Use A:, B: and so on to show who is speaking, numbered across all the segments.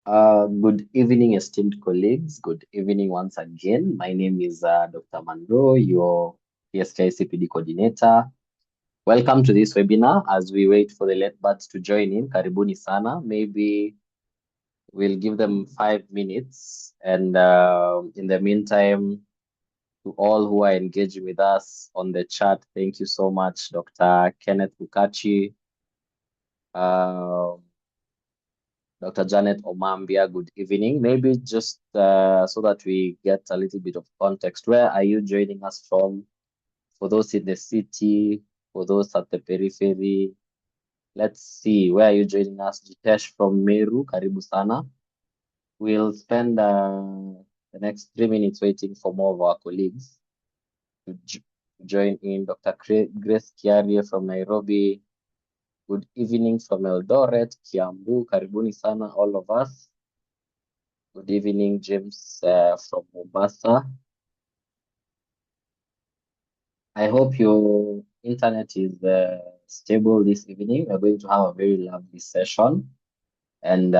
A: Good evening, esteemed colleagues. Good evening once again. My name is Dr. Monroe, your PSK CPD coordinator. Welcome to this webinar as we wait for the late birds to join in. Karibuni sana. Maybe we'll give them 5 minutes. And in the meantime, to all who are engaging with us on the chat, thank you so much, Dr. Kenneth Bukachi. Dr. Janet Omambia, good evening. Maybe just so that we get a little bit of context, where are you joining us from? For those in the city, for those at the periphery, let's see, where are you joining us? Jitesh from Meru, karibu sana. We'll spend the next 3 minutes waiting for more of our colleagues to join in. Dr. Grace Kiarie from Nairobi, good evening from Eldoret, Kiambu, karibuni sana, all of us. Good evening, James from Mombasa. I hope your internet is stable this evening. We're going to have a very lovely session. And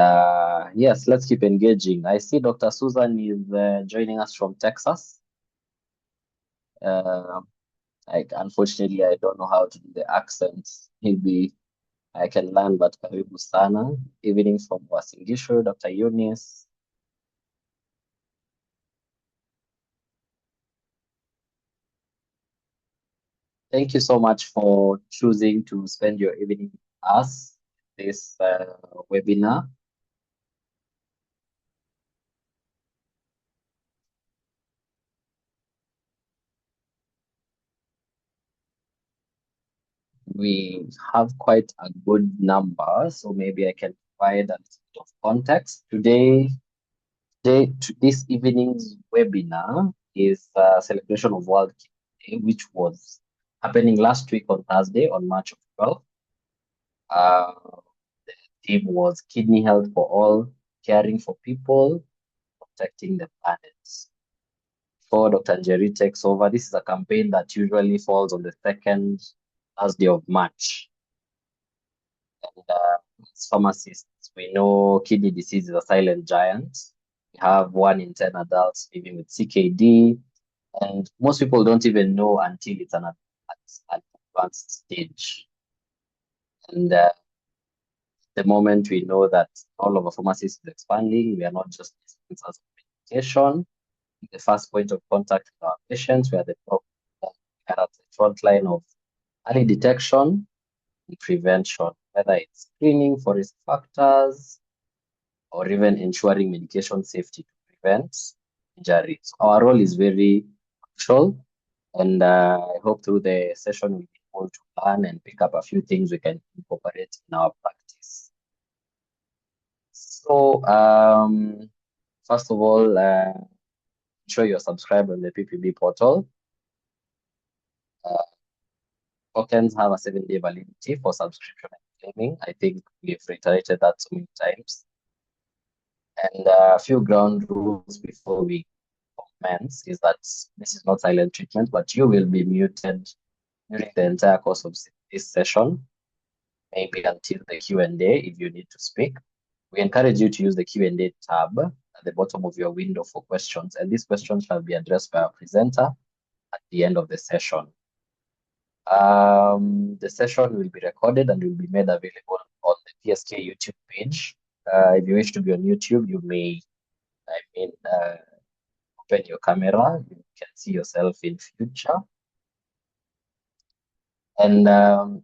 A: yes, let's keep engaging. I see Dr. Susan is joining us from Texas. Uh, Unfortunately, I don't know how to do the accents. Maybe I can learn, but karibu sana. Evening from Wasingishu, Dr. Eunice. Thank you so much for choosing to spend your evening with us this webinar. We have quite a good number, so maybe I can provide a little bit of context. This evening's webinar is a celebration of World Kidney Day, which was happening last week on Thursday, on March 12th. Uh, the theme was Kidney Health for All, Caring for People, Protecting the Planet. Before Dr. Njeri takes over, this is a campaign that usually falls on the second Thursday of March. And as pharmacists, we know kidney disease is a silent giant. We have 1 in 10 adults living with CKD, and most people don't even know until it's an advanced stage. And the moment we know that all of our pharmacists is expanding, we are not just dispensers of medication. The first point of contact with our patients, we are at the front line of early detection and prevention, whether it's screening for risk factors or even ensuring medication safety to prevent injuries. Our role is very crucial, and I hope through the session we'll be able to learn and pick up a few things we can incorporate in our practice. So, first of all, ensure you're subscribed on the PPB portal. Tokens have a 7-day validity for subscription and claiming. I think we've reiterated that so many times. And a few ground rules before we commence is that this is not silent treatment, but you will be muted during the entire course of this session, maybe until the Q&A if you need to speak. We encourage you to use the Q&A tab at the bottom of your window for questions, and these questions shall be addressed by our presenter at the end of the session. The session will be recorded and will be made available on the PSK YouTube page. If you wish to be on YouTube, you may, open your camera. You can see yourself in future. And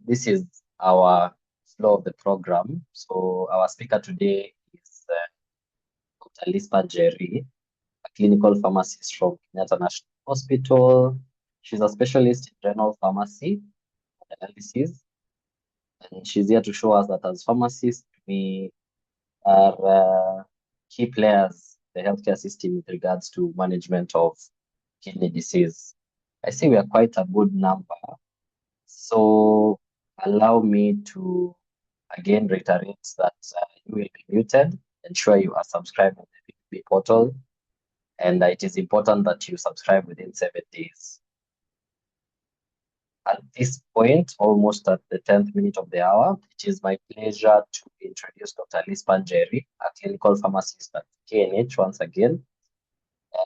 A: this is our flow of the program. So our speaker today is Dr. Lispa Jerry, a clinical pharmacist from Kenyatta National Hospital. She's a specialist in general pharmacy analysis. And she's here to show us that as pharmacists, we are key players in the healthcare system with regards to management of kidney disease. I see we are quite a good number. So allow me to again reiterate that you will be muted. Ensure you are subscribed to the PPP portal. And it is important that you subscribe within 7 days. At this point, almost at the 10th minute of the hour, it is my pleasure to introduce Dr. Liz Panjeri, a clinical pharmacist at KNH once again.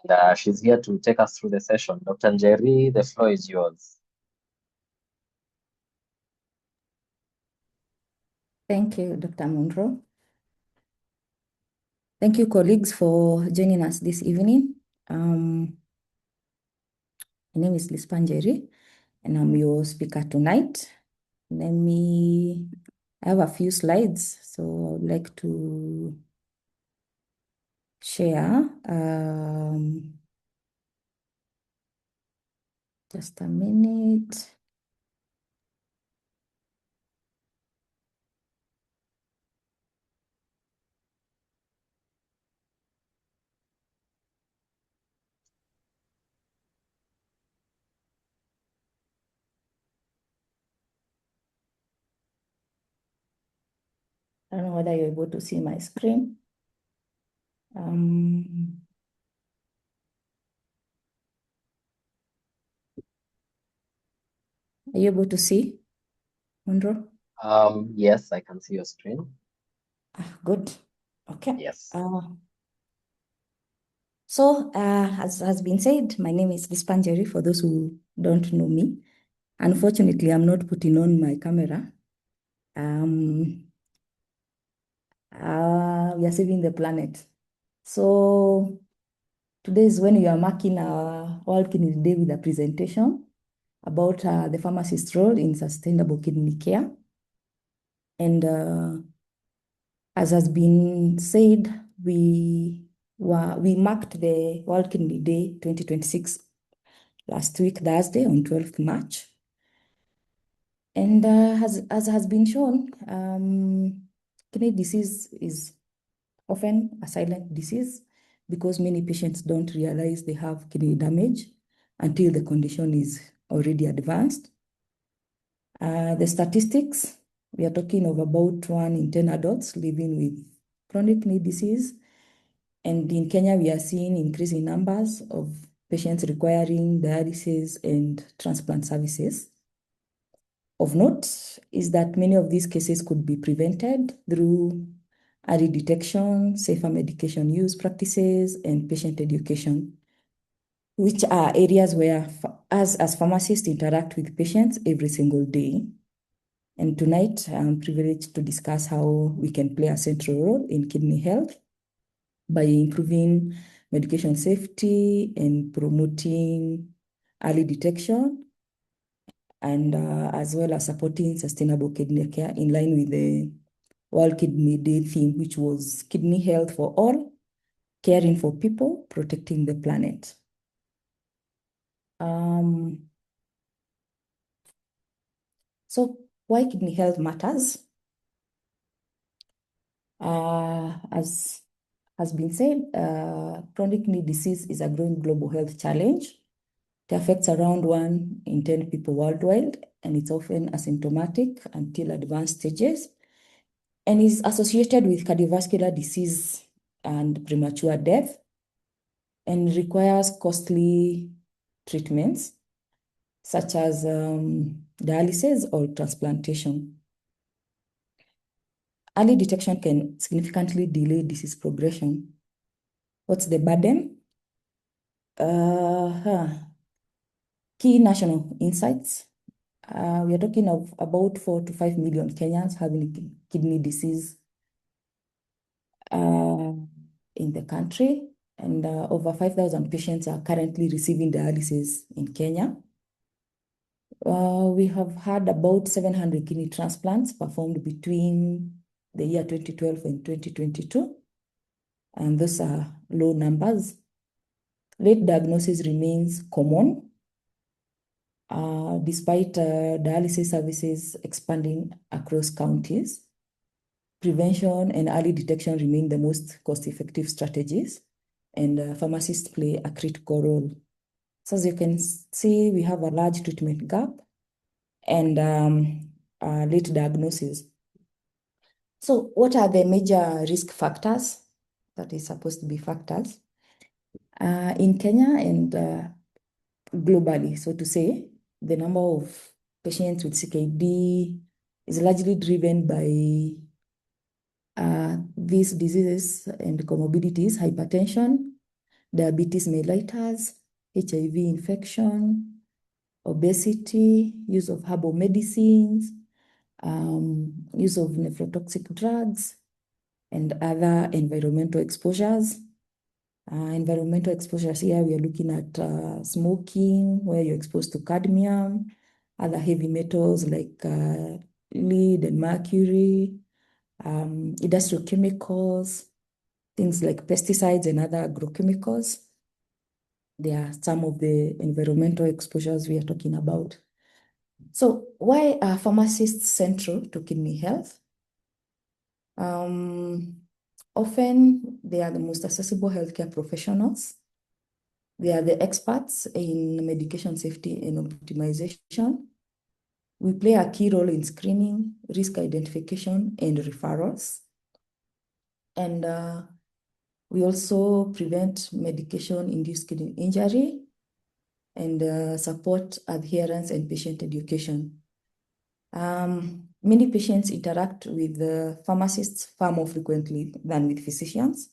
A: And she's here to take us through the session. Dr. Njeri, the floor is yours.
B: Thank you, Dr. Munro. Thank you, colleagues, for joining us this evening. My name is Liz Panjeri, and I'm your speaker tonight. I have a few slides, so I would like to share. Just a minute. I don't know whether you're able to see my screen. Are you able to see, Munro?
A: Yes, I can see your screen.
B: Good. Okay.
A: Yes.
B: As has been said, my name is Liz Panjeri, for those who don't know me. Unfortunately, I'm not putting on my camera. We are saving the planet. So today is when we are marking our World Kidney Day with a presentation about the pharmacist role in sustainable kidney care. And as has been said, we marked the World Kidney Day 2026 last week, Thursday, on 12th March. And as has been shown, kidney disease is often a silent disease because many patients don't realize they have kidney damage until the condition is already advanced. The statistics, we are talking of about 1 in 10 adults living with chronic kidney disease. And in Kenya, we are seeing increasing numbers of patients requiring dialysis and transplant services. Of note is that many of these cases could be prevented through early detection, safer medication use practices, and patient education, which are areas where as pharmacists interact with patients every single day. And tonight, I'm privileged to discuss how we can play a central role in kidney health by improving medication safety and promoting early detection, and as well as supporting sustainable kidney care in line with the World Kidney Day theme, which was kidney health for all, caring for people, protecting the planet. So why kidney health matters? As has been said, chronic kidney disease is a growing global health challenge. It affects around 1 in 10 people worldwide, and it's often asymptomatic until advanced stages, and is associated with cardiovascular disease and premature death, and requires costly treatments such as dialysis or transplantation. Early detection can significantly delay disease progression. What's the burden? Key national insights. We are talking of about 4 to 5 million Kenyans having kidney disease in the country, and over 5,000 patients are currently receiving dialysis in Kenya. We have had about 700 kidney transplants performed between the year 2012 and 2022, and those are low numbers. Late diagnosis remains common, despite dialysis services expanding across counties. Prevention and early detection remain the most cost-effective strategies, and pharmacists play a critical role. So as you can see, we have a large treatment gap and late diagnosis. So what are the major risk factors that is supposed to be factors? In Kenya and globally, so to say, the number of patients with CKD is largely driven by these diseases and comorbidities: hypertension, diabetes mellitus, HIV infection, obesity, use of herbal medicines, use of nephrotoxic drugs, and other environmental exposures. Environmental exposures here, we are looking at smoking, where you're exposed to cadmium, other heavy metals like lead and mercury, industrial chemicals, things like pesticides and other agrochemicals. They are some of the environmental exposures we are talking about. So why are pharmacists central to kidney health? Often they are the most accessible healthcare professionals. They are the experts in medication safety and optimization. We play a key role in screening, risk identification, and referrals. And we also prevent medication-induced kidney injury and support adherence and patient education. Many patients interact with the pharmacists far more frequently than with physicians,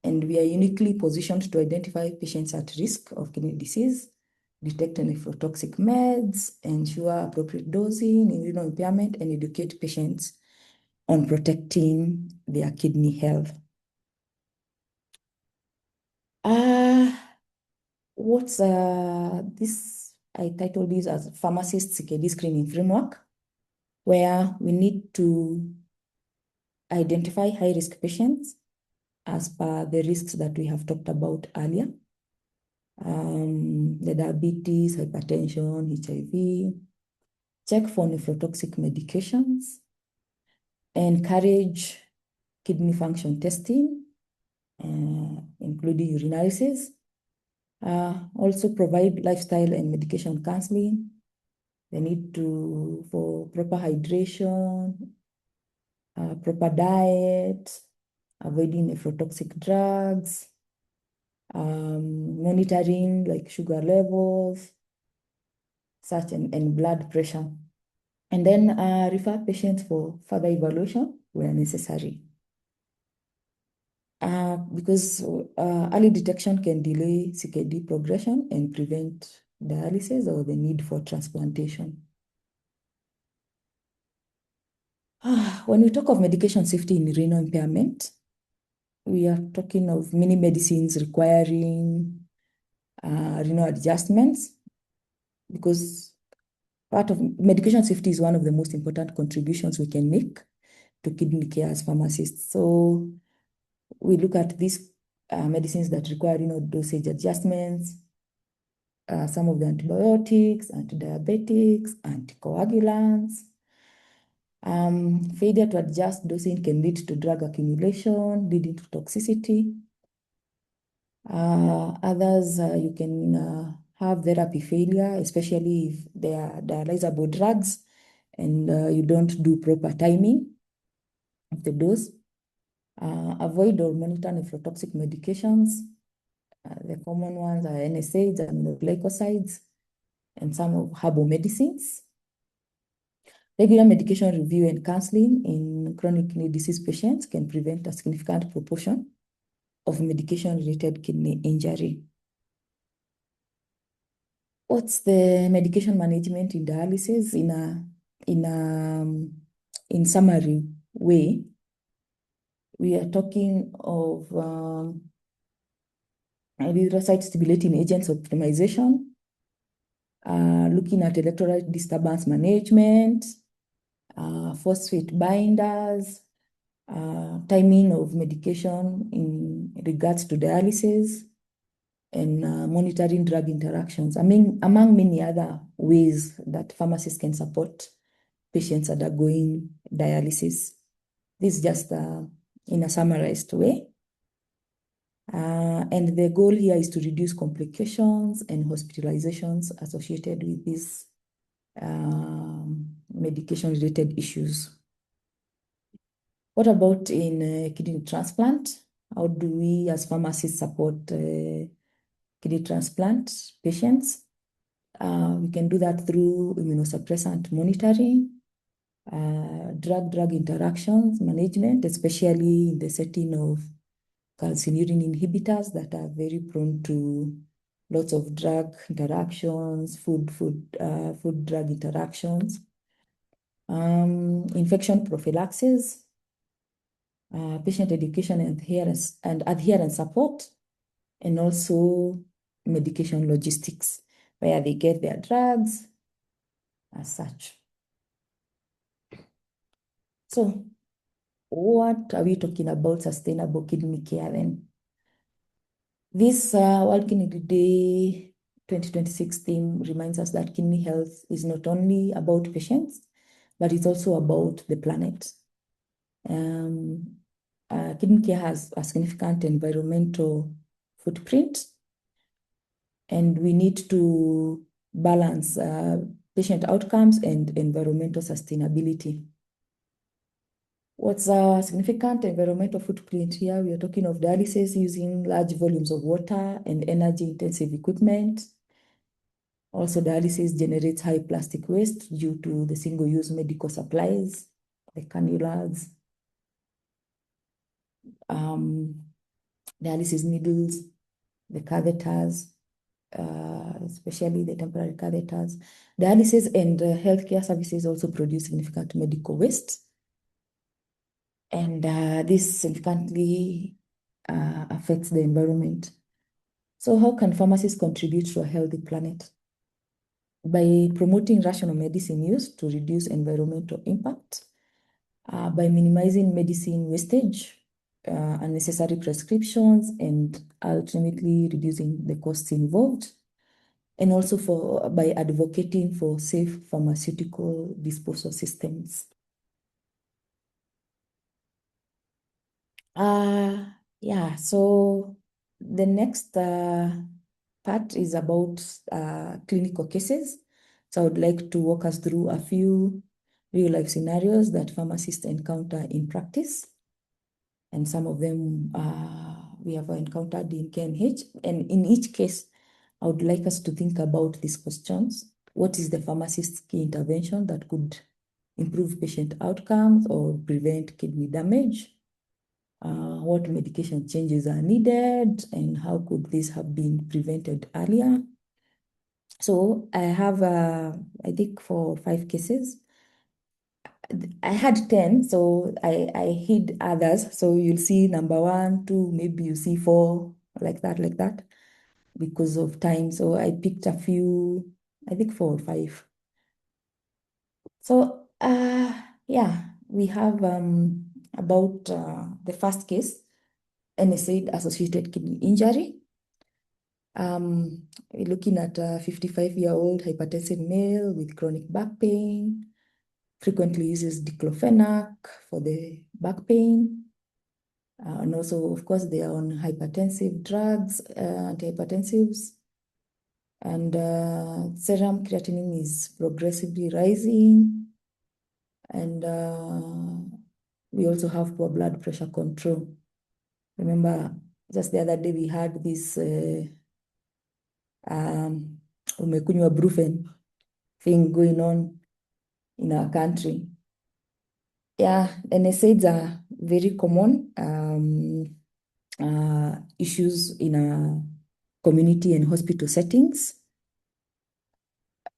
B: and we are uniquely positioned to identify patients at risk of kidney disease, detect nephrotoxic meds, ensure appropriate dosing in renal impairment, and educate patients on protecting their kidney health. What's this? I titled this as Pharmacist CKD Screening Framework, where we need to identify high-risk patients as per the risks that we have talked about earlier. The diabetes, hypertension, HIV, check for nephrotoxic medications, encourage kidney function testing, including urinalysis, also provide lifestyle and medication counseling. They need to, for proper hydration, proper diet, avoiding nephrotoxic drugs, monitoring like sugar levels, such and blood pressure. And then refer patients for further evaluation where necessary. Because early detection can delay CKD progression and prevent dialysis or the need for transplantation. When we talk of medication safety in renal impairment, we are talking of many medicines requiring renal adjustments, because part of medication safety is one of the most important contributions we can make to kidney care as pharmacists. So we look at these medicines that require renal dosage adjustments, some of the antibiotics, antidiabetics, anticoagulants. Failure to adjust dosing can lead to drug accumulation, leading to toxicity. Others, you can have therapy failure, especially if they are dialysable drugs and you don't do proper timing of the dose. Avoid or monitor nephrotoxic medications. The common ones are NSAIDs, aminoglycosides, and some of herbal medicines. Regular medication review and counseling in chronic kidney disease patients can prevent a significant proportion of medication-related kidney injury. What's the medication management in dialysis in summary way? We are talking of erythrocyte stimulating agents optimization, looking at electrolyte disturbance management, phosphate binders, timing of medication in regards to dialysis, and monitoring drug interactions, among many other ways that pharmacists can support patients undergoing dialysis. This is just in a summarized way. And the goal here is to reduce complications and hospitalizations associated with these medication-related issues. What about in kidney transplant? How do we as pharmacists support kidney transplant patients? We can do that through immunosuppressant monitoring, drug-drug interactions management, especially in the setting of calcineurin inhibitors that are very prone to lots of drug interactions, food-drug interactions, infection prophylaxis, patient education and adherence support, and also medication logistics, where they get their drugs as such. So what are we talking about sustainable kidney care then? This World Kidney Day 2026 theme reminds us that kidney health is not only about patients, but it's also about the planet. Kidney care has a significant environmental footprint, and we need to balance patient outcomes and environmental sustainability. What's a significant environmental footprint here? We are talking of dialysis using large volumes of water and energy-intensive equipment. Also, dialysis generates high plastic waste due to the single-use medical supplies, the cannulas, dialysis needles, the catheters, especially the temporary catheters. Dialysis and healthcare services also produce significant medical waste. And this significantly affects the environment. So how can pharmacists contribute to a healthy planet? By promoting rational medicine use to reduce environmental impact, by minimizing medicine wastage, unnecessary prescriptions, and ultimately reducing the costs involved, and also by advocating for safe pharmaceutical disposal systems. Yeah, so the next part is about clinical cases. So I would like to walk us through a few real-life scenarios that pharmacists encounter in practice. And some of them we have encountered in KNH. And in each case, I would like us to think about these questions. What is the pharmacist's key intervention that could improve patient outcomes or prevent kidney damage? What medication changes are needed, and how could this have been prevented earlier? So I have, I think, for 5 cases. I had 10, so I hid others. So you'll see number 1, 2, maybe you see 4, like that, because of time. So I picked a few, I think 4 or 5. So yeah, we have about the first case, NSAID-associated kidney injury. We're looking at a 55-year-old hypertensive male with chronic back pain, frequently uses diclofenac for the back pain. And also, of course, they are on hypertensive drugs, antihypertensives. And serum creatinine is progressively rising. And we also have poor blood pressure control. Remember, just the other day we had this umekunywa brufen thing going on in our country. Yeah, NSAIDs are very common issues in our community and hospital settings.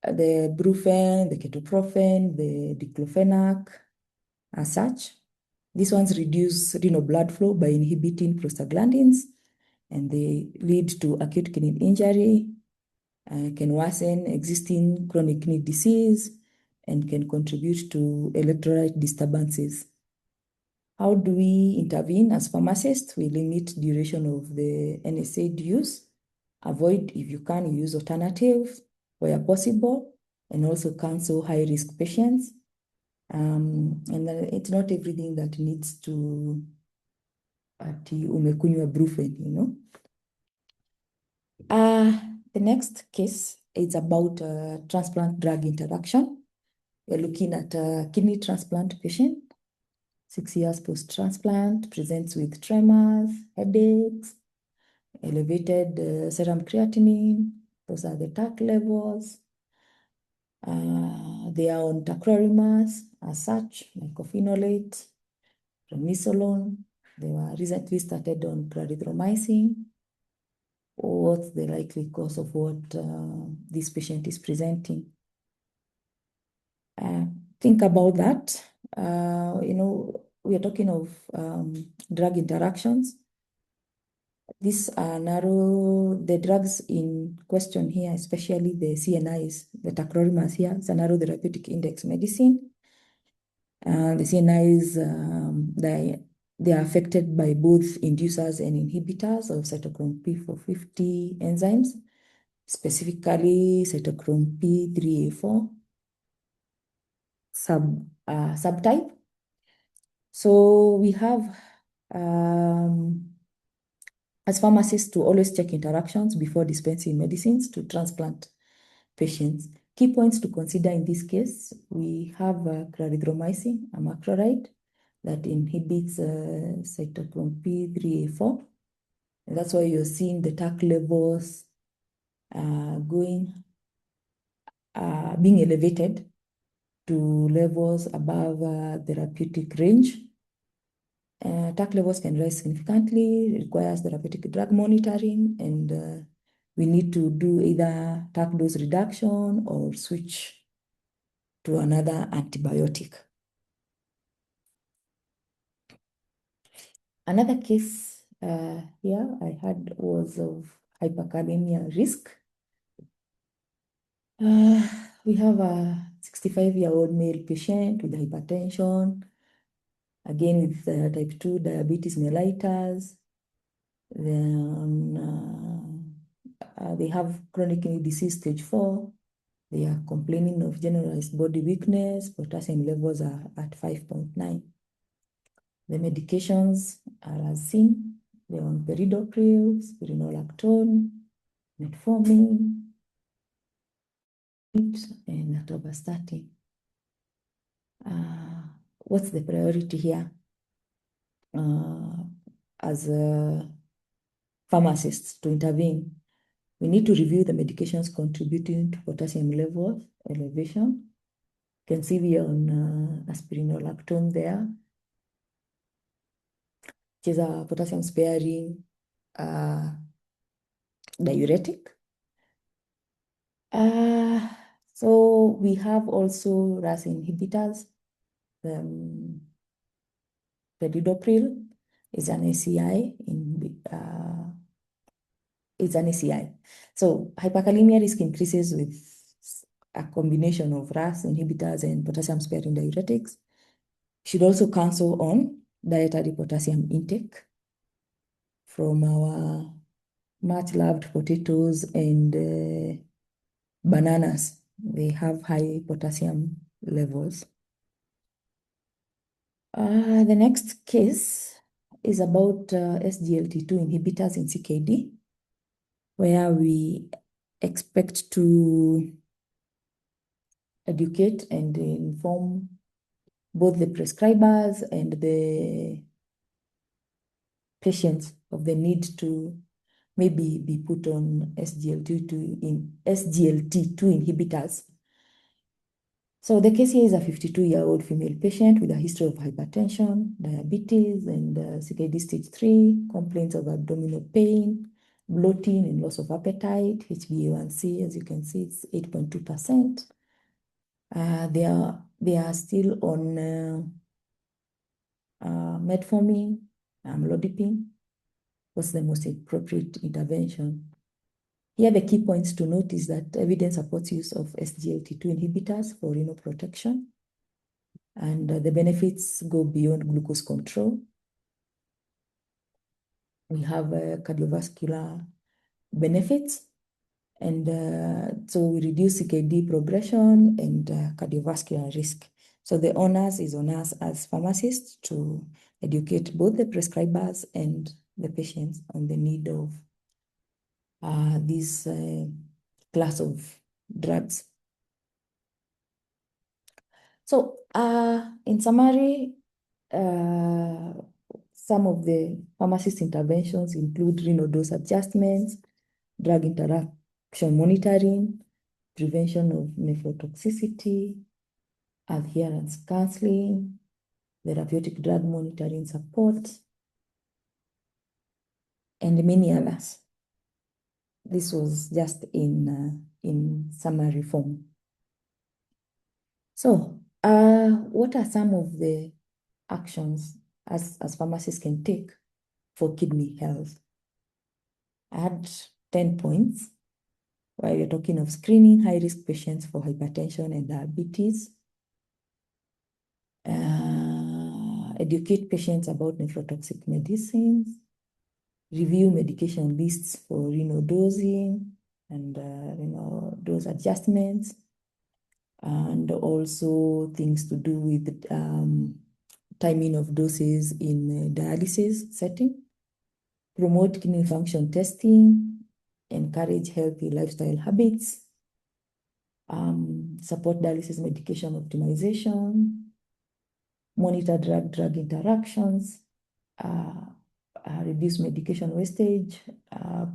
B: The brufen, the ketoprofen, the diclofenac, as such. These ones reduce renal blood flow by inhibiting prostaglandins, and they lead to acute kidney injury, can worsen existing chronic kidney disease, and can contribute to electrolyte disturbances. How do we intervene as pharmacists? We limit duration of the NSAID use, avoid, if you can, use alternatives where possible, and also cancel high-risk patients. And it's not everything that needs to umekunywa brufen, you know. The next case is about transplant drug interaction. We're looking at a kidney transplant patient, 6 years post-transplant, presents with tremors, headaches, elevated serum creatinine. Those are the TAC levels. They are on tacrolimus as such, mycophenolate, prednisolone. They were recently started on clarithromycin. What's the likely cause of what this patient is presenting? Think about that. We are talking of drug interactions. These are narrow, the drugs in question here, especially the CNIs, the tacrolimus here, is a narrow therapeutic index medicine. The CNIs, they are affected by both inducers and inhibitors of cytochrome P450 enzymes, specifically cytochrome P3A4 subtype. So we have, as pharmacists, to always check interactions before dispensing medicines to transplant patients. Key points to consider in this case, we have clarithromycin, a macrolide that inhibits cytochrome P3A4. And that's why you're seeing the TAC levels being elevated to levels above therapeutic range. TAC levels can rise significantly, requires therapeutic drug monitoring, and we need to do either TAC dose reduction or switch to another antibiotic. Another case here I had was of hyperkalemia risk. We have a 65-year-old male patient with hypertension, again with type 2 diabetes mellitus. Then they have chronic kidney disease stage 4. They are complaining of generalized body weakness. Potassium levels are at 5.9. The medications are as seen. They're on peridopril, spironolactone, metformin, and atorvastatin. What's the priority here? As a pharmacist to intervene, we need to review the medications contributing to potassium level elevation. You can see we are on spironolactone there, which is a potassium sparing diuretic. So we have also RAS inhibitors. Peridopril is an ACI is an ACI. So hyperkalemia risk increases with a combination of RAS inhibitors and potassium sparing diuretics. Should also counsel on dietary potassium intake from our much loved potatoes and bananas. They have high potassium levels. The next case is about SGLT2 inhibitors in CKD, where we expect to educate and inform both the prescribers and the patients of the need to maybe be put on SGLT2 inhibitors. So the case here is a 52-year-old female patient with a history of hypertension, diabetes, and CKD stage 3, complaints of abdominal pain, bloating, and loss of appetite. HbA1c, as you can see, it's 8.2%. They are still on metformin, amlodipine. What's the most appropriate intervention? Here, the key points to note is that evidence supports use of SGLT2 inhibitors for renal protection, and the benefits go beyond glucose control. We have cardiovascular benefits, and so we reduce CKD progression and cardiovascular risk. So the onus is on us as pharmacists to educate both the prescribers and the patients on the need of this class of drugs. So in summary, some of the pharmacist interventions include renal dose adjustments, drug interaction monitoring, prevention of nephrotoxicity, adherence counseling, therapeutic drug monitoring support, and many others. This was just in summary form. So, what are some of the actions as pharmacists can take for kidney health? I had 10 points while we're talking of screening high-risk patients for hypertension and diabetes. Educate patients about nephrotoxic medicines. Review medication lists for renal dosing and dose adjustments. And also things to do with timing of doses in dialysis setting. Promote kidney function testing. Encourage healthy lifestyle habits. Support dialysis medication optimization. Monitor drug-drug interactions. Reduce medication wastage.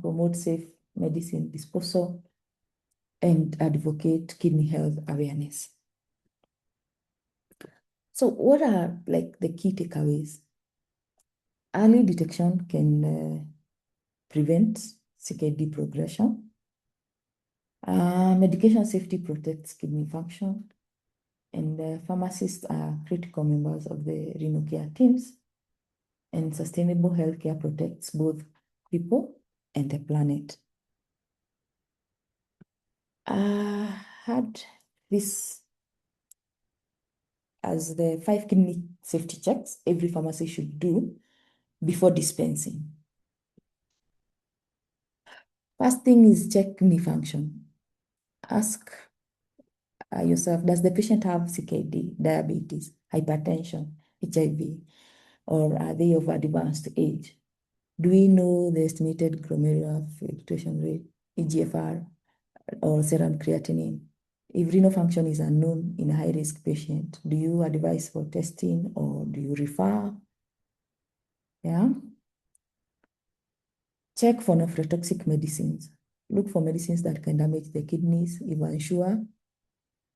B: Promote safe medicine disposal. And advocate kidney health awareness. So what are like the key takeaways? Early detection can prevent CKD progression. Medication safety protects kidney function. And pharmacists are critical members of the renal care teams. And sustainable healthcare protects both people and the planet. I had this as the 5 kidney safety checks every pharmacy should do before dispensing. First thing is check kidney function. Ask yourself, does the patient have CKD, diabetes, hypertension, HIV, or are they of advanced age? Do we know the estimated glomerular filtration rate, EGFR, or serum creatinine? If renal function is unknown in a high-risk patient, do you advise for testing or do you refer? Yeah. Check for nephrotoxic medicines. Look for medicines that can damage the kidneys if unsure.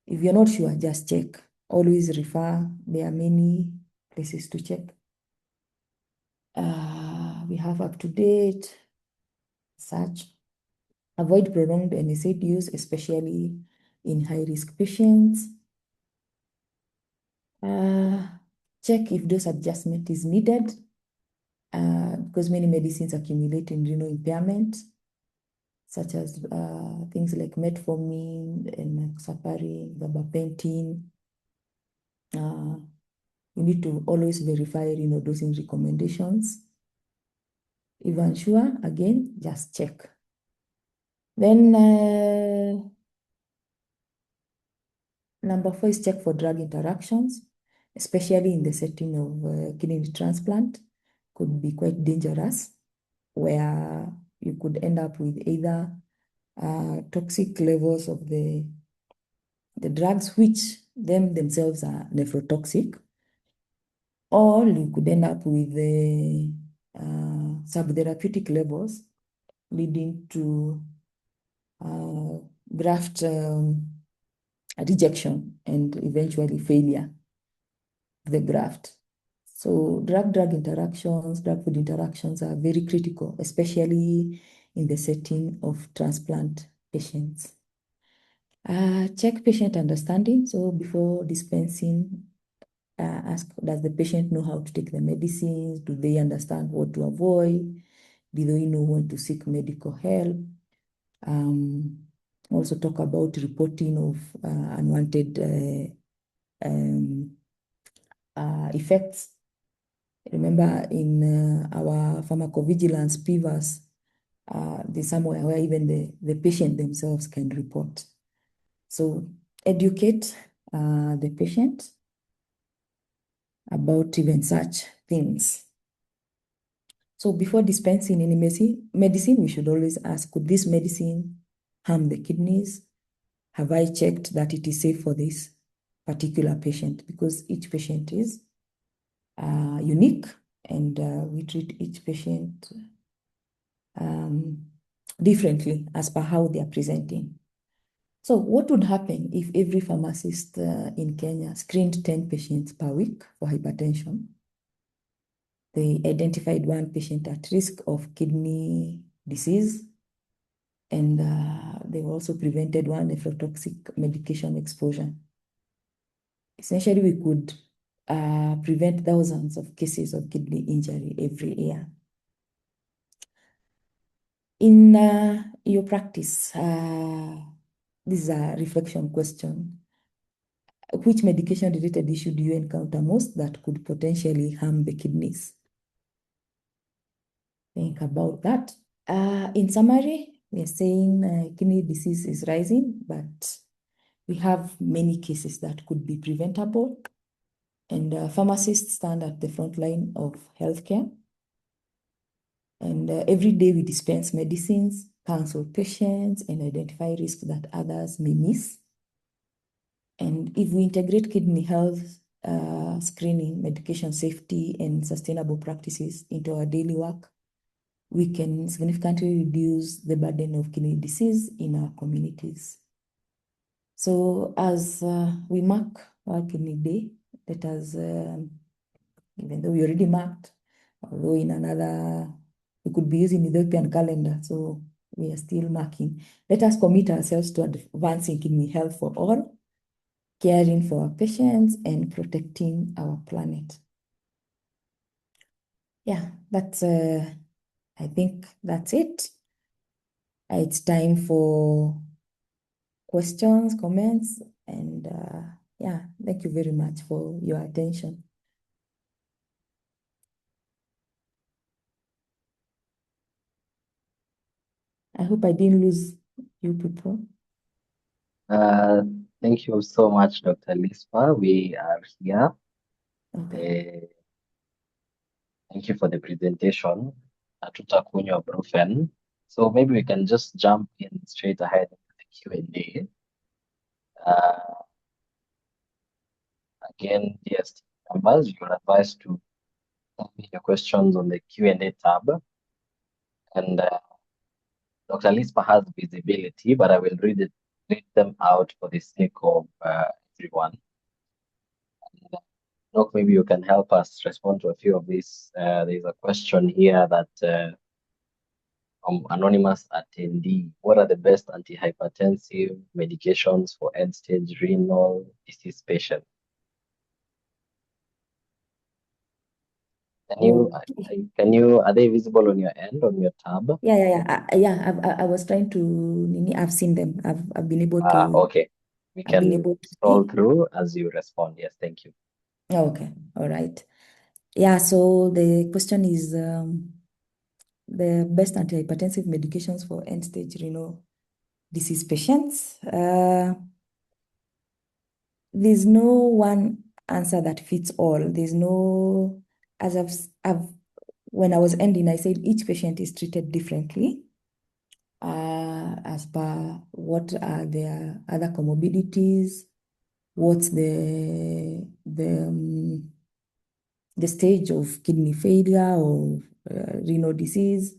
B: If you're not sure, just check. Always refer. There are many places to check. We have up-to-date search. Avoid prolonged NSAID use, especially in high-risk patients. Check if dose adjustment is needed, because many medicines accumulate in renal impairment, such as things like metformin and saparin, gabapentin. You need to always verify renal dosing recommendations. If unsure, again, just check. Then number 4 is check for drug interactions, especially in the setting of kidney transplant. Could be quite dangerous, where you could end up with either toxic levels of the drugs, which themselves are nephrotoxic, or you could end up with the subtherapeutic levels, leading to graft rejection and eventually failure of the graft. So drug-drug interactions, drug-food interactions are very critical, especially in the setting of transplant patients. Check patient understanding. So before dispensing, ask, does the patient know how to take the medicines? Do they understand what to avoid? Do they know when to seek medical help? Also talk about reporting of unwanted effects. Remember in our pharmacovigilance PVAS, there's somewhere where even the patient themselves can report. So educate the patient about even such things. So before dispensing any medicine, we should always ask, could this medicine harm the kidneys? Have I checked that it is safe for this particular patient? Because each patient is unique, and we treat each patient differently as per how they are presenting. So what would happen if every pharmacist in Kenya screened 10 patients per week for hypertension? They identified one patient at risk of kidney disease, and they also prevented one nephrotoxic medication exposure. Essentially, we could prevent thousands of cases of kidney injury every year. In your practice, this is a reflection question. Which medication-related issue do you encounter most that could potentially harm the kidneys? Think about that. In summary, we are saying kidney disease is rising, but we have many cases that could be preventable. And pharmacists stand at the front line of healthcare. And every day we dispense medicines, counsel patients, and identify risks that others may miss. And if we integrate kidney health screening, medication safety, and sustainable practices into our daily work, we can significantly reduce the burden of kidney disease in our communities. So as we mark World Kidney Day, let us, even though we already marked, although in another, we could be using Ethiopian calendar, so we are still marking. Let us commit ourselves to advancing kidney health for all, caring for our patients, and protecting our planet. Yeah, that's, I think that's it. It's time for questions, comments, and yeah, thank you very much for your attention. I hope I didn't lose you people.
A: Uh, Thank you so much, Dr. Lispa. We are here.
B: Okay.
A: Uh, Thank you for the presentation. Tutakunywa Brufen. So maybe we can just jump in straight ahead into the Q&A. Again, yes, members, you're advised to type in your questions on the Q&A tab. And Dr. Lispa has visibility, but I will read them out for the sake of everyone. Doc, maybe you can help us respond to a few of these. There's a question here that from anonymous attendee. What are the best antihypertensive medications for end-stage renal disease patients?
B: Okay.
A: Are they visible on your end, on your tab?
B: I was trying to, I've seen them. I've been able to,
A: Okay. We
B: I've been
A: can
B: able to
A: scroll
B: see.
A: through as you respond. Yes, thank you.
B: Okay, all right. Yeah, so the question is the best antihypertensive medications for end-stage renal disease patients. There's no one answer that fits all. There's no, as when I was ending, I said each patient is treated differently as per what are their other comorbidities, what's the stage of kidney failure or renal disease.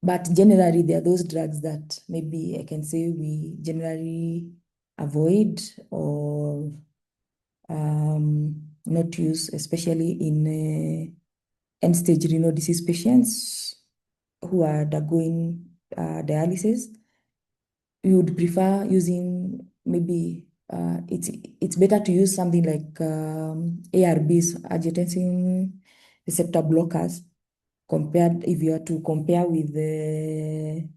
B: But generally, there are those drugs that maybe I can say we generally avoid or not use, especially in end-stage renal disease patients who are undergoing dialysis. We would prefer using maybe it's better to use something like ARBs, angiotensin receptor blockers, compared if you are to compare with the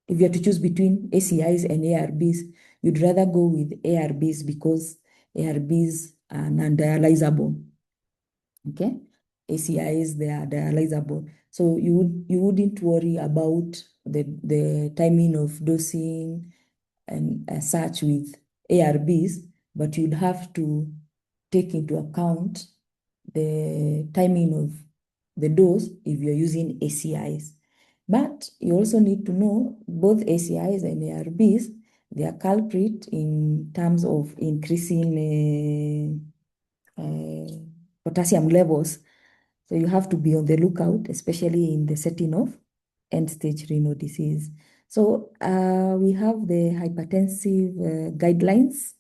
B: if you are to choose between ACIs and ARBs, you'd rather go with ARBs because ARBs are non-dialyzable. Okay, ACIs, they are dialyzable. So you wouldn't worry about the timing of dosing and such with ARBs, but you'd have to take into account the timing of the dose if you're using ACIs. But you also need to know both ACIs and ARBs, they are culprit in terms of increasing potassium levels. So you have to be on the lookout, especially in the setting of end-stage renal disease. So we have the hypertensive guidelines.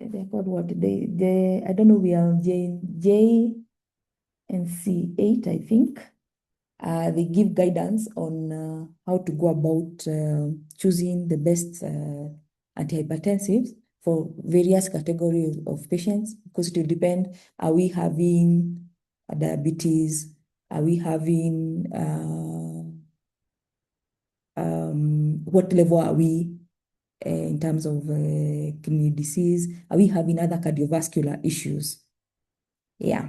B: They're called what? I don't know, we are on J and C8, I think. They give guidance on how to go about choosing the best antihypertensives for various categories of patients, because it will depend, are we having diabetes? Are we having, what level are we in terms of kidney disease? Are we having other cardiovascular issues? Yeah.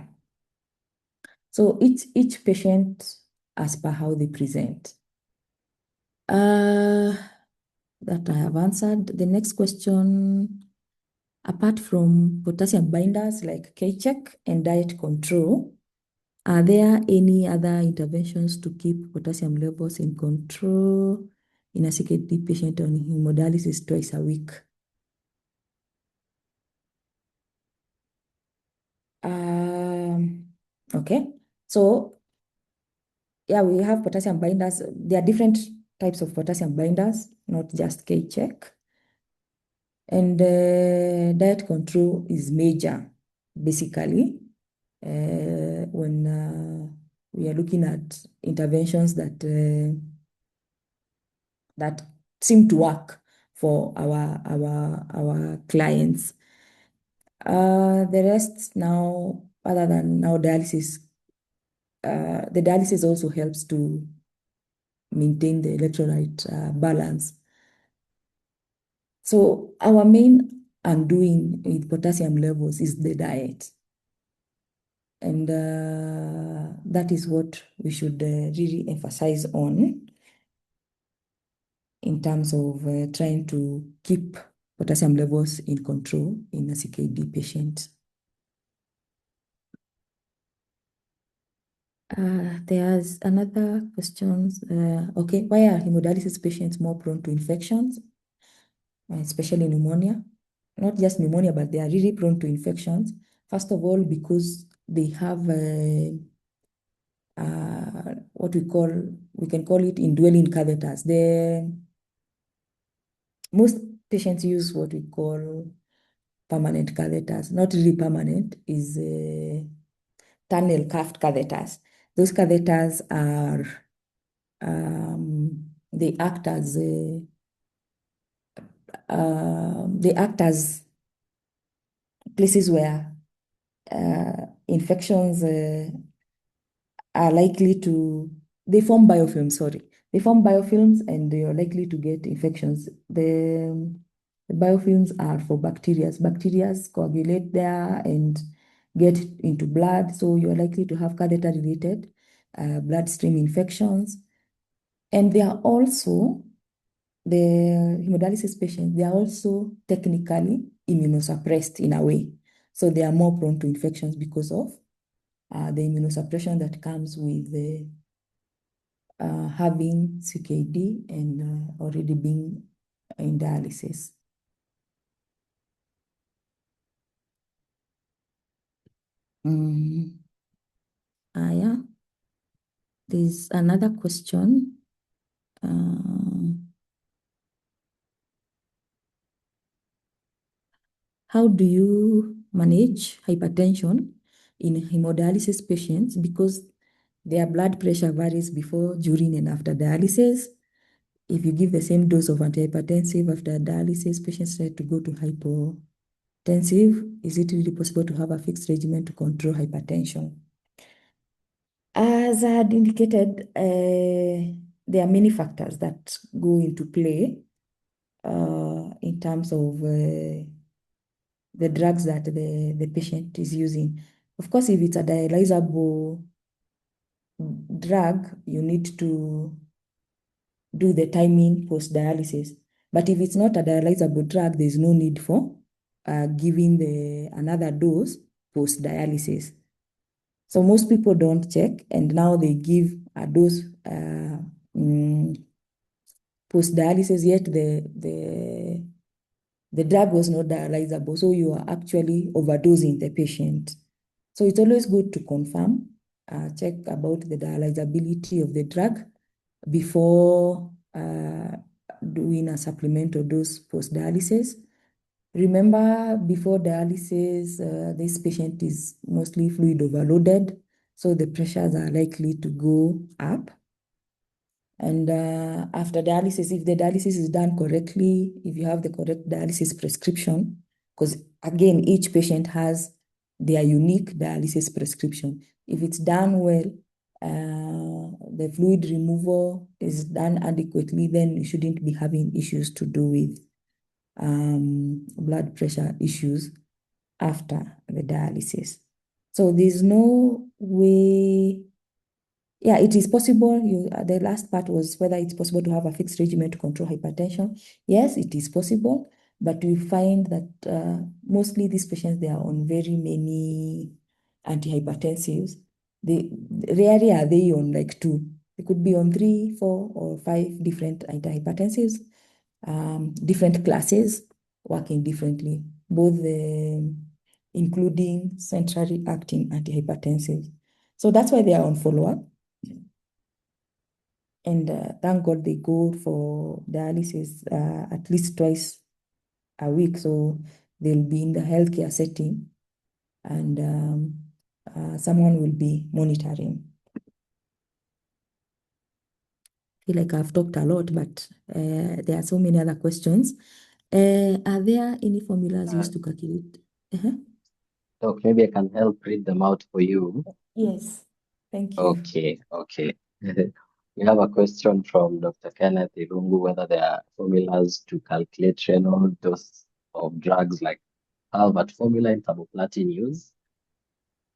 B: So each patient as per how they present. That I have answered. The next question, apart from potassium binders like K-check and diet control, are there any other interventions to keep potassium levels in control in a CKD patient on hemodialysis twice a week? Okay, so yeah, we have potassium binders. There are different types of potassium binders, not just K-check. And diet control is major, basically, when we are looking at interventions that seem to work for our clients. The rest now, other than now dialysis, the dialysis also helps to maintain the electrolyte balance. So our main undoing with potassium levels is the diet. And that is what we should really emphasize on in terms of trying to keep potassium levels in control in a CKD patient. There's another question. Okay, why are hemodialysis patients more prone to infections, especially pneumonia? Not just pneumonia, but they are really prone to infections. First of all, because they have what we can call it indwelling catheters. Most patients use what we call permanent catheters. Not really permanent, is tunnel cuffed catheters. Those catheters are, they act as places where infections are likely to, they form biofilms, sorry. They form biofilms and they are likely to get infections. The biofilms are for bacteria. Bacteria coagulate there and get into blood. So you're likely to have catheter-related bloodstream infections. And they are also, the hemodialysis patients, they are also technically immunosuppressed in a way. So they are more prone to infections because of the immunosuppression that comes with having CKD and already being in dialysis. Yeah, there's another question. How do you manage hypertension in hemodialysis patients, because their blood pressure varies before, during, and after dialysis? If you give the same dose of antihypertensive after dialysis, patients try to go to hypotensive. Is it really possible to have a fixed regimen to control hypertension? As I had indicated, there are many factors that go into play in terms of the drugs that the patient is using. Of course, if it's a dialysable drug, you need to do the timing post-dialysis. But if it's not a dialysable drug, there's no need for giving another dose post-dialysis. So most people don't check, and now they give a dose post-dialysis, yet the drug was not dialysable, so you are actually overdosing the patient. So it's always good to confirm, check about the dialysability of the drug before doing a supplemental dose post-dialysis. Remember, before dialysis, this patient is mostly fluid overloaded, so the pressures are likely to go up. And after dialysis, if the dialysis is done correctly, if you have the correct dialysis prescription, because again, each patient has their unique dialysis prescription. If it's done well, the fluid removal is done adequately, then you shouldn't be having issues to do with blood pressure issues after the dialysis. So there's no way. Yeah, it is possible. The last part was whether it's possible to have a fixed regimen to control hypertension. Yes, it is possible, but we find that mostly these patients, they are on very many antihypertensives. Rarely are they on like two. They could be on three, four, or five different antihypertensives, different classes working differently, both including centrally acting antihypertensives. So that's why they are on follow-up. And thank God they go for dialysis at least twice a week. So they'll be in the healthcare setting and someone will be monitoring. I feel like I've talked a lot, but there are so many other questions. Are there any formulas
A: Uh,
B: used to calculate? Uh-huh.
A: Doc, maybe I can help read them out for you.
B: Yes, thank you.
A: Okay, okay. We have a question from Dr. Kenneth Irungu whether there are formulas to calculate renal dose of drugs like Albert formula in carboplatin use.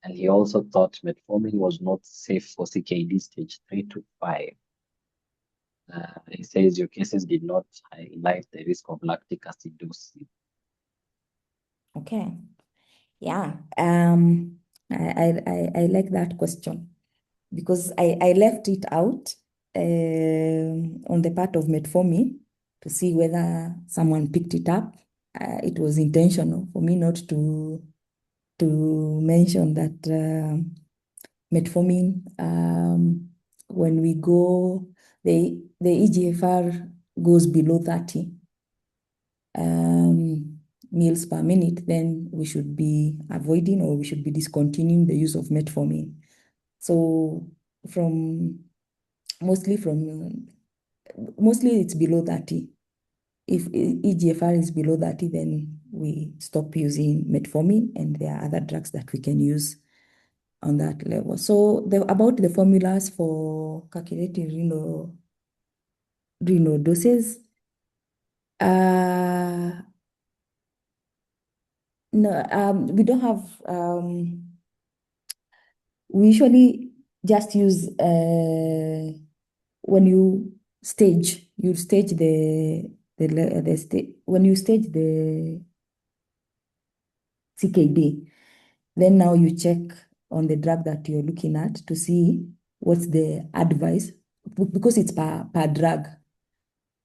A: And he also thought metformin was not safe for CKD stage 3 to 5. He says your cases did not highlight the risk of lactic acidosis.
B: Okay. Yeah. I like that question because I left it out on the part of metformin to see whether someone picked it up. It was intentional for me not to mention that metformin, when we go, the EGFR goes below 30 meals per minute, then we should be avoiding or we should be discontinuing the use of metformin. So from mostly it's below 30. If EGFR is below 30, then we stop using metformin, and there are other drugs that we can use on that level. So about the formulas for calculating renal doses, no, we don't have, we usually just use, when you stage when you stage the CKD, then now you check on the drug that you're looking at to see what's the advice, because it's per drug.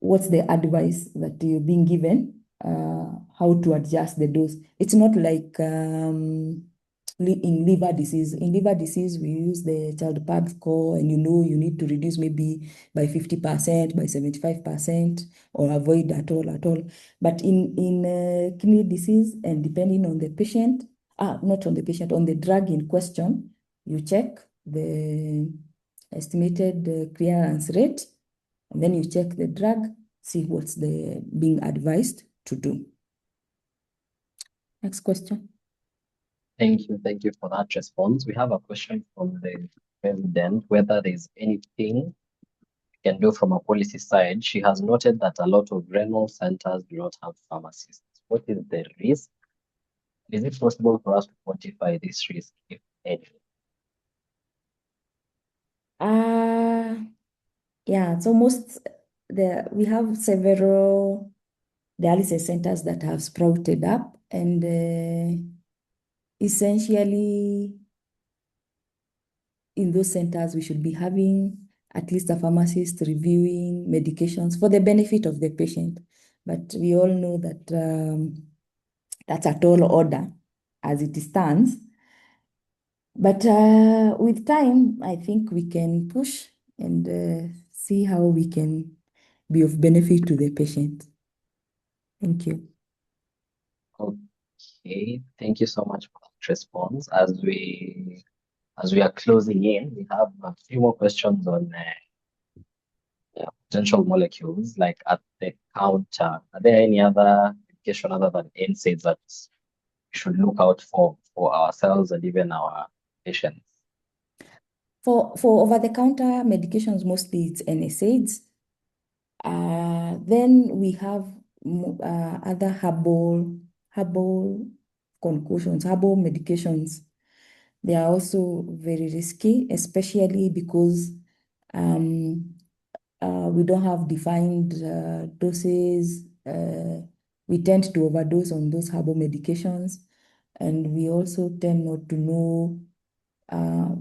B: What's the advice that you're being given, how to adjust the dose. It's not like in liver disease. In liver disease, we use the child PAG score, and you need to reduce maybe by 50%, by 75%, or avoid at all. But in kidney disease, and depending on the patient, not on the patient, on the drug in question, you check the estimated clearance rate, and then you check the drug, see what's being advised to do. Next question.
A: Thank you for that response. We have a question from the president whether there's anything we can do from a policy side. She has noted that a lot of renal centers do not have pharmacists. What is the risk? Is it possible for us to quantify this risk, if any?
B: Yeah, so we have several dialysis centers that have sprouted up, and essentially in those centers we should be having at least a pharmacist reviewing medications for the benefit of the patient. But we all know that that's a tall order as it stands. But with time, I think we can push and see how we can be of benefit to the patient. Thank you.
A: Okay, thank you so much for that response. As we are closing in, we have a few more questions on potential molecules, like at the counter. Are there any other medication other than NSAIDs that we should look out for ourselves and even our patients?
B: For over-the-counter medications, mostly it's NSAIDs. Then we have other herbal concoctions, herbal medications. They are also very risky, especially because we don't have defined doses. We tend to overdose on those herbal medications, and we also tend not to know uh,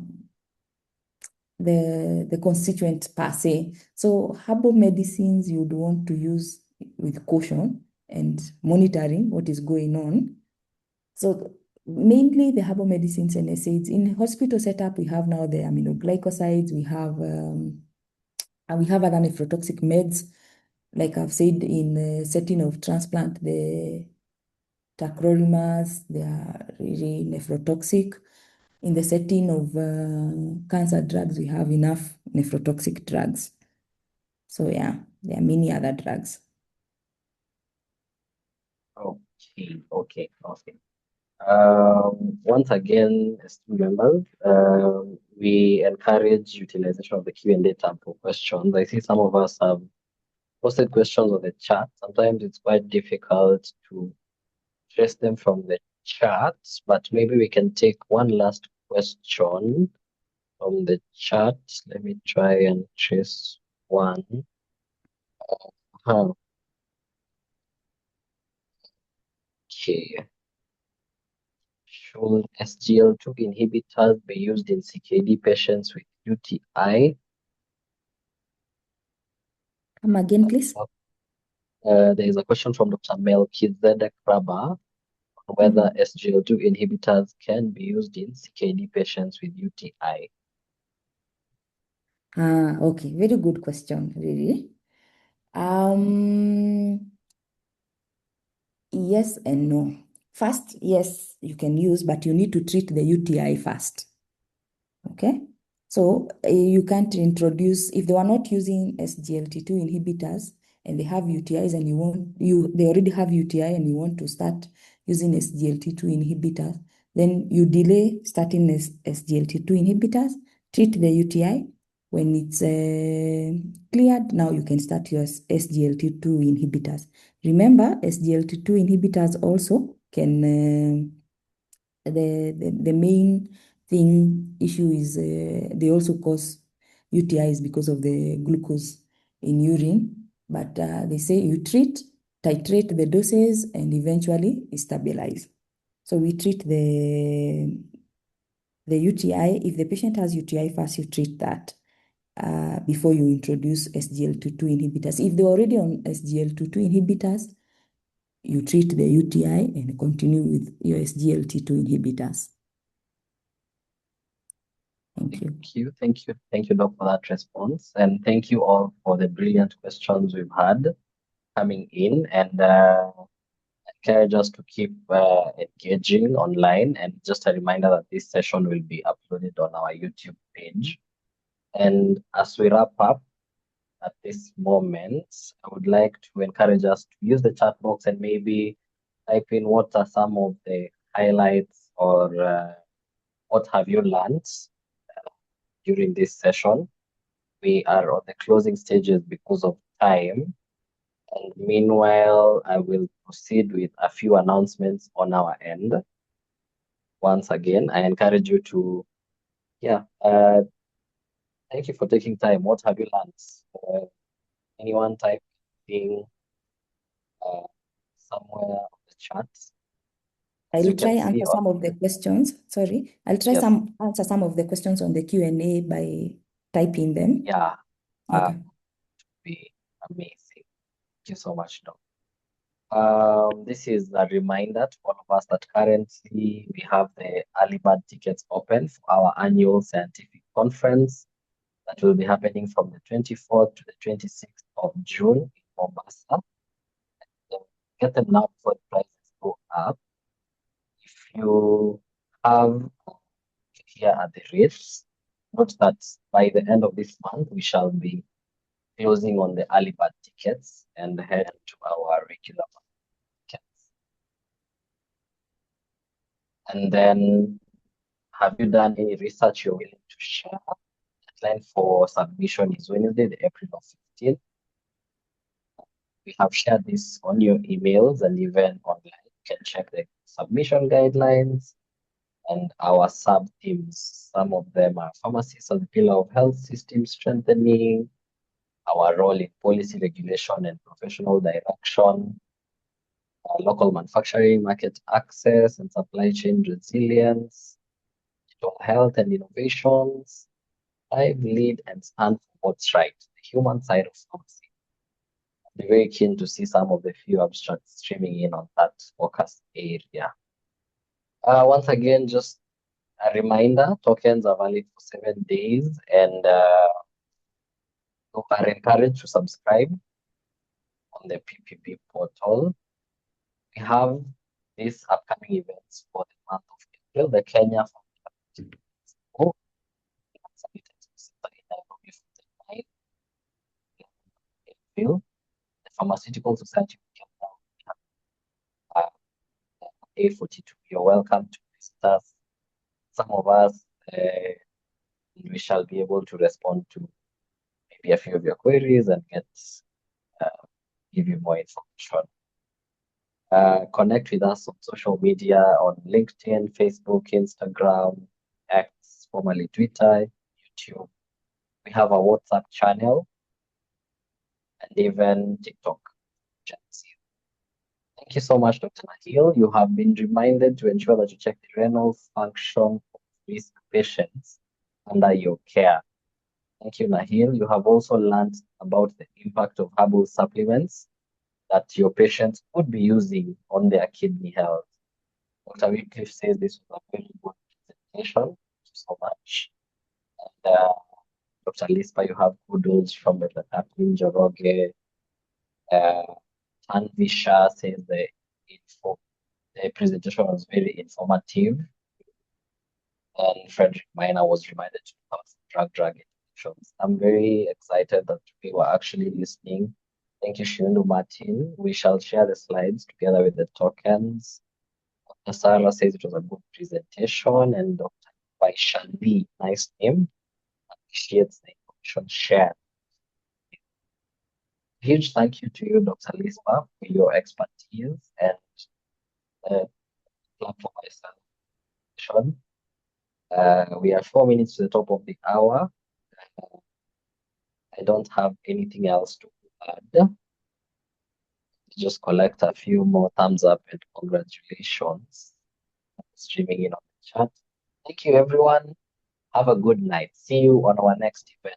B: the constituents per se. So herbal medicines you would want to use with caution and monitoring what is going on. So mainly the herbal medicines and NSAIDs. In hospital setup, we have now the aminoglycosides, we have other nephrotoxic meds. Like I've said, in the setting of transplant, the tacrolimus, they are really nephrotoxic. In the setting of cancer drugs, we have enough nephrotoxic drugs. So yeah, there are many other drugs.
A: Okay. Once again, esteemed members, we encourage utilization of the Q&A tab for questions. I see some of us have posted questions on the chat. Sometimes it's quite difficult to trace them from the chat, but maybe we can take one last question from the chat. Let me try and trace one. Huh, okay. Should SGL2 inhibitors be used in CKD patients with UTI?
B: Come again, please.
A: There is a question from Dr. Melchizedek Kraba on whether
B: Mhm.
A: SGL2 inhibitors can be used in CKD patients with UTI.
B: Okay, very good question, really. Um, yes and no. First, yes, you can use, but you need to treat the UTI first. Okay? So you can't introduce, if they were not using SGLT2 inhibitors and they have UTIs and they already have UTI and you want to start using SGLT2 inhibitors, then you delay starting SGLT2 inhibitors, treat the UTI. When it's cleared, now you can start your SGLT2 inhibitors. Remember, SGLT2 inhibitors also can the main thing issue is they also cause UTIs because of the glucose in urine. But they say you titrate the doses, and eventually stabilize. So we treat the UTI. If the patient has UTI first, you treat that before you introduce SGLT2 inhibitors. If they're already on SGLT2 inhibitors, you treat the UTI and continue with your SGLT2 inhibitors. Thank you.
A: Thank you, Doc, for that response. And thank you all for the brilliant questions we've had coming in. And encourage us to keep engaging online. And just a reminder that this session will be uploaded on our YouTube page. And as we wrap up at this moment, I would like to encourage us to use the chat box and maybe type in what are some of the highlights or what have you learned during this session. We are on the closing stages because of time. And meanwhile, I will proceed with a few announcements on our end. Once again, I encourage you to, yeah, thank you for taking time. What have you learned? Anyone type in uh, somewhere on the chat?
B: I
A: As you
B: will try
A: can see
B: answer
A: on,
B: some of the questions. Sorry, I'll try
A: yes,
B: answer some of the questions on the Q&A by typing them.
A: yeah,
B: Okay.
A: be amazing. Thank you so much, Doc. This is a reminder to all of us that currently we have the early bird tickets open for our annual scientific conference that will be happening from the 24th to the 26th of June in Mombasa. Get them now before the prices go up. If you have here at the rates, note that by the end of this month, we shall be closing on the early bird tickets and head to our regular tickets. And then, have you done any research you're willing to share? Deadline for submission is Wednesday, the April of 15th. We have shared this on your emails and even online. You can check the submission guidelines and our sub teams. Some of them are pharmacists as the pillar of health system strengthening, our role in policy regulation and professional direction, local manufacturing, market access and supply chain resilience, digital health and innovations, live, lead, and stand for what's right, the human side of pharmacy. I'd be very keen to see some of the few abstracts streaming in on that focus area. Once again, just a reminder, tokens are valid for 7 days, and you are encouraged to subscribe on the PPP portal. We have these upcoming events for the month of April, the Kenya Expo, in Nairobi from the 9th of April, the Pharmaceutical Society of Kenya, A42. You're welcome to visit us. Some of us, we shall be able to respond to maybe a few of your queries and give you more information. Connect with us on social media on LinkedIn, Facebook, Instagram, X, formerly Twitter, YouTube. We have a WhatsApp channel and even TikTok. Thank you so much, Dr. Nahil. You have been reminded to ensure that you check the renal function of risk patients under your care. Thank you, Nahil. You have also learned about the impact of herbal supplements that your patients could be using on their kidney health. Dr. Wycliffe says this was a very good presentation. Thank you so much. And Dr. Lispa, you have kudos from Dr. Kathleen Joroge. Tanvisha says the presentation was very informative. And Frederick Miner was reminded to about drug interactions. I'm very excited that we were actually listening. Thank you, Shindu Martin. We shall share the slides together with the tokens. Dr. Sarah says it was a good presentation, and Dr. Vaishali, nice name, appreciates the information shared. Huge thank you to you, Dr. Lispa, for your expertise and platform myself. We are 4 minutes to the top of the hour. I don't have anything else to add. Just collect a few more thumbs up and congratulations. Streaming in on the chat. Thank you, everyone. Have a good night. See you on our next event.